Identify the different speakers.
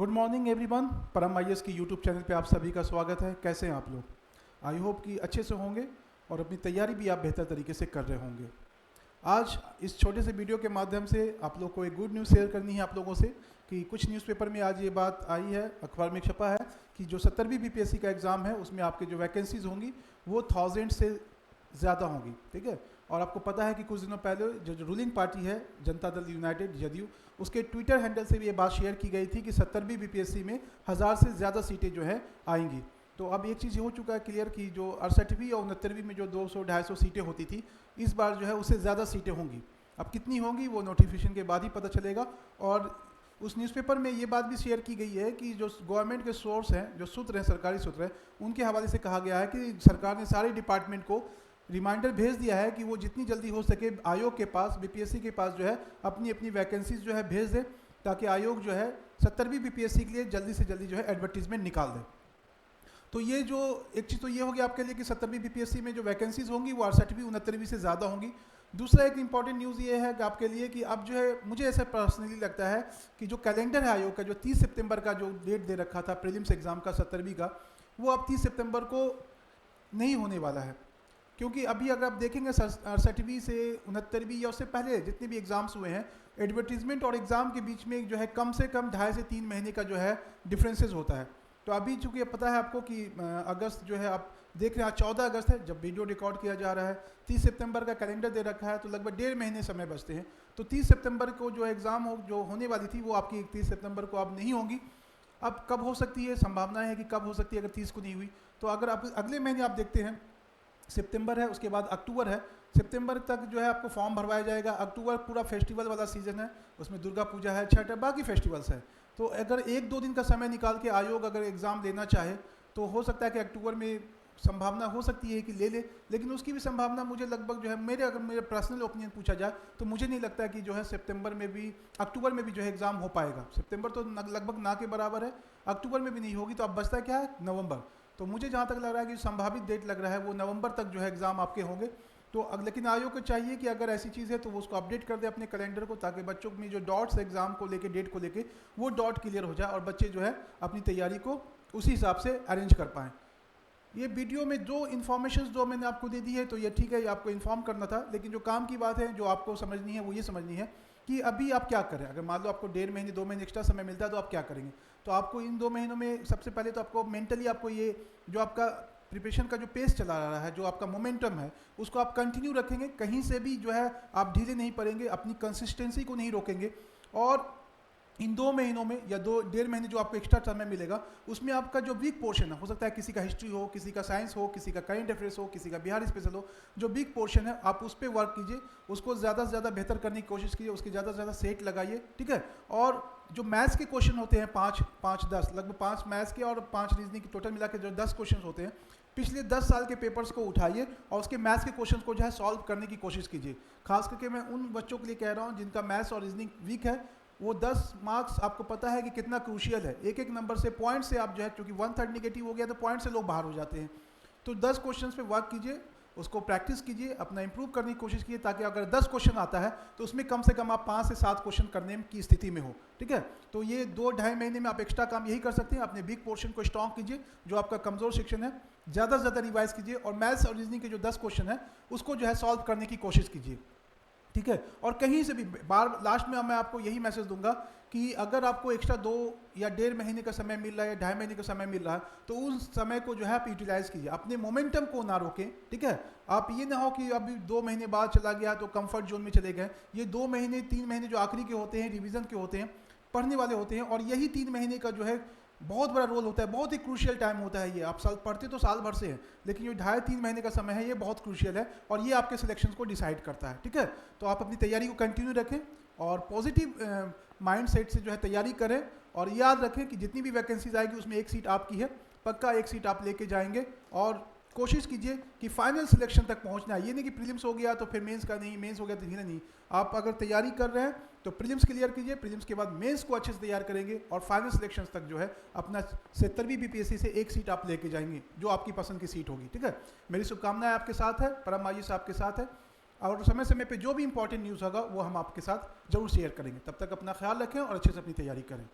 Speaker 1: Good morning everyone. परम IAS की YouTube channel पे आप सभी का स्वागत है। कैसे हैं आप लोग? आई होप कि अच्छे से होंगे और अपनी तैयारी भी आप बेहतर तरीके से कर रहे होंगे। आज इस छोटे से वीडियो के माध्यम से आप लोग को एक गुड न्यूज़ शेयर करनी है आप लोगों से कि कुछ न्यूज़पेपर में आज ये बात आई है, अखबार में छपा है कि जो 70वीं बीपीएससी का एग्ज़ाम है उसमें आपके जो वैकेंसीज़ होंगी वो 1000 से ज़्यादा होंगी। ठीक है, और आपको पता है कि कुछ दिनों पहले जो रूलिंग पार्टी है जनता दल यूनाइटेड जदयू, उसके ट्विटर हैंडल से भी ये बात शेयर की गई थी कि 70वीं बीपीएससी में 1000 से ज़्यादा सीटें जो है आएंगी। तो अब एक चीज़ हो चुका है क्लियर कि जो 68वीं और 69वीं में जो 200-250 सीटें होती थी, इस बार जो है उससे ज़्यादा सीटें होंगी। अब कितनी होंगी वो नोटिफिकेशन के बाद ही पता चलेगा। और उस न्यूज़पेपर में ये बात भी शेयर की गई है कि जो गवर्नमेंट के सोर्स हैं, जो सूत्र हैं, सरकारी सूत्र हैं, उनके हवाले से कहा गया है कि सरकार ने सारे डिपार्टमेंट को रिमाइंडर भेज दिया है कि वो जितनी जल्दी हो सके आयोग के पास, बीपीएससी के पास जो है अपनी अपनी वैकेंसीज जो है भेज दे, ताकि आयोग जो है 70वीं बीपीएससी के लिए जल्दी से जल्दी जो है एडवर्टीजमेंट निकाल दे। तो ये जो एक चीज़ तो ये होगी आपके लिए कि 70वीं बीपीएससी में जो वैकेंसीज होंगी वो 68वीं 69वीं से ज़्यादा होंगी। दूसरा एक इंपॉर्टेंट न्यूज़ ये है कि आपके लिए कि अब जो है मुझे ऐसा पर्सनली लगता है कि जो कैलेंडर है आयोग का, जो 30 सितंबर का जो डेट दे रखा था प्रीलिम्स एग्ज़ाम का 70वीं का, वो अब 30 सितंबर को नहीं होने वाला है। क्योंकि अभी अगर आप देखेंगे 68वीं से 69वीं या उससे पहले जितने भी एग्ज़ाम्स हुए हैं, एडवर्टीजमेंट और एग्ज़ाम के बीच में जो है कम से कम 2.5 से 3 महीने का जो है डिफरेंसेस होता है। तो अभी चूँकि पता है आपको कि अगस्त जो है आप देख रहे हैं, 14 अगस्त है जब वीडियो रिकॉर्ड किया जा रहा है, 30 सितंबर का कैलेंडर दे रखा है, तो लगभग 1.5 महीने समय बचते हैं। तो 30 सितंबर को जो एग्ज़ाम हो जो होने वाली थी वो आपकी 31 सितंबर को अब नहीं होगी। अब कब हो सकती है, संभावना है कि कब हो सकती है अगर 30 को नहीं हुई तो। अगर आप अगले महीने आप देखते हैं, सितंबर है, उसके बाद अक्टूबर है, सितंबर तक जो है आपको फॉर्म भरवाया जाएगा। अक्टूबर पूरा फेस्टिवल वाला सीजन है, उसमें दुर्गा पूजा है, छठ है, बाकी फेस्टिवल्स है। तो अगर 1-2 दिन का समय निकाल के आयोग अगर एग्ज़ाम लेना चाहे तो हो सकता है कि अक्टूबर में संभावना हो सकती है कि ले ले, लेकिन उसकी भी संभावना मुझे लगभग जो है अगर मेरे पर्सनल ओपिनियन पूछा जाए तो मुझे नहीं लगता है कि जो है सितंबर में भी, अक्टूबर में भी जो है एग्ज़ाम हो पाएगा। सितंबर तो लगभग ना के बराबर है, अक्टूबर में भी नहीं होगी, तो अब बचता क्या है, नवंबर। तो मुझे जहाँ तक लग रहा है कि संभावित डेट लग रहा है वो नवंबर तक जो है एग्ज़ाम आपके होंगे। तो लेकिन आयोग को चाहिए कि अगर ऐसी चीज़ है तो वो उसको अपडेट कर दे अपने कैलेंडर को, ताकि बच्चों में जो डॉट्स एग्ज़ाम को लेके, डेट को लेके, वो डॉट क्लियर हो जाए और बच्चे जो है अपनी तैयारी को उसी हिसाब से अरेंज कर पाएँ। ये वीडियो में जो इन्फॉर्मेशन जो मैंने आपको दे दी है तो ये ठीक है, ये आपको इन्फॉर्म करना था, लेकिन जो काम की बात है जो आपको समझनी है वो ये समझनी है कि अभी आप क्या करें। अगर मान लो आपको 1.5 महीने 2 महीने एक्स्ट्रा समय मिलता है तो आप क्या करेंगे। तो आपको इन 2 महीनों में सबसे पहले तो आपको मेंटली आपको ये जो आपका प्रिपरेशन का जो पेस चला रहा है, जो आपका मोमेंटम है, उसको आप कंटिन्यू रखेंगे। कहीं से भी जो है आप ढीले नहीं पड़ेंगे, अपनी कंसिस्टेंसी को नहीं रोकेंगे। और इन 2 महीनों में या 2-1.5 महीने जो आपको एक्स्ट्रा समय मिलेगा उसमें आपका जो वीक पोर्शन है, हो सकता है किसी का हिस्ट्री हो, किसी का साइंस हो, किसी का करंट अफेयर्स हो, किसी का बिहार स्पेशल हो, जो वीक पोर्शन है आप उस पर वर्क कीजिए, उसको ज़्यादा से ज़्यादा बेहतर करने की कोशिश कीजिए, उसके ज़्यादा से ज़्यादा सेट लगाइए। ठीक है, और जो मैथ्स के क्वेश्चन होते हैं 5-10, लगभग 5 मैथ्स के और 5 रीजनिंग के टोटल मिला के जो 10 क्वेश्चन होते हैं, पिछले 10 साल के पेपर्स को उठाइए और उसके मैथ्स के क्वेश्चन को जो है सॉल्व करने की कोशिश कीजिए। खास करके मैं उन बच्चों के लिए कह रहा हूँ जिनका मैथ्स और रीजनिंग वीक है। वो 10 मार्क्स आपको पता है कि कितना क्रूशियल है, एक एक नंबर से, पॉइंट से आप जो है, क्योंकि 1/3 नेगेटिव हो गया तो पॉइंट से लोग बाहर हो जाते हैं। तो 10 क्वेश्चंस पे वर्क कीजिए, उसको प्रैक्टिस कीजिए, अपना इंप्रूव करने की कोशिश कीजिए, ताकि अगर 10 क्वेश्चन आता है तो उसमें कम से कम आप 5 से 7 क्वेश्चन करने की स्थिति में हो। ठीक है, तो ये 2-2.5 महीने में आप एक्स्ट्रा काम यही कर सकते हैं, अपने वीक पोर्शन को स्ट्रॉन्ग कीजिए, जो आपका कमजोर सेक्शन है ज़्यादा से ज़्यादा रिवाइज कीजिए, और मैथ्स और रीजनिंग के जो 10 क्वेश्चन है उसको जो है सॉल्व करने की कोशिश कीजिए। ठीक है, और कहीं से भी लास्ट में मैं आपको यही मैसेज दूंगा कि अगर आपको एक्स्ट्रा 2 या 1.5 महीने का समय मिल रहा है या 2.5 महीने का समय मिल रहा है तो उस समय को जो है आप यूटिलाइज कीजिए, अपने मोमेंटम को ना रोकें। ठीक है, आप ये ना हो कि अभी 2 महीने बाद चला गया तो कंफर्ट जोन में चले गए। ये 2 महीने 3 महीने जो आखिरी के होते हैं, रिवीजन के होते हैं, पढ़ने वाले होते हैं, और यही 3 महीने का जो है बहुत बड़ा रोल होता है, बहुत ही क्रूशियल टाइम होता है ये। आप साल पढ़ते तो साल भर से है, लेकिन ये 2.5-3 महीने का समय है, ये बहुत क्रूशियल है और ये आपके सिलेक्शन को डिसाइड करता है। ठीक है, तो आप अपनी तैयारी को कंटिन्यू रखें और पॉजिटिव माइंड सेट से जो है तैयारी करें, और याद रखें कि जितनी भी वैकेंसीज आएगी उसमें एक सीट आपकी है, पक्का एक सीट आप लेके जाएंगे। और कोशिश कीजिए कि फाइनल सिलेक्शन तक पहुंचना है, ये नहीं कि प्रीलिम्स हो गया तो फिर मेंस का नहीं, मेंस हो गया तो धीरे नहीं। आप अगर तैयारी कर रहे हैं तो प्रीलिम्स क्लियर कीजिए, प्रीलिम्स के बाद मेंस को अच्छे से तैयार करेंगे और फाइनल सिलेक्शन तक जो है अपना 70वीं बीपीएससी से एक सीट आप लेके जाएंगे, जो आपकी पसंद की सीट होगी। ठीक है, मेरी शुभकामनाएं आपके साथ है, परम आईएएस आपके साथ है, और समय समय पे जो भी इंपॉर्टेंट न्यूज़ होगा वो हम आपके साथ जरूर शेयर करेंगे। तब तक अपना ख्याल रखें और अच्छे से अपनी तैयारी करें।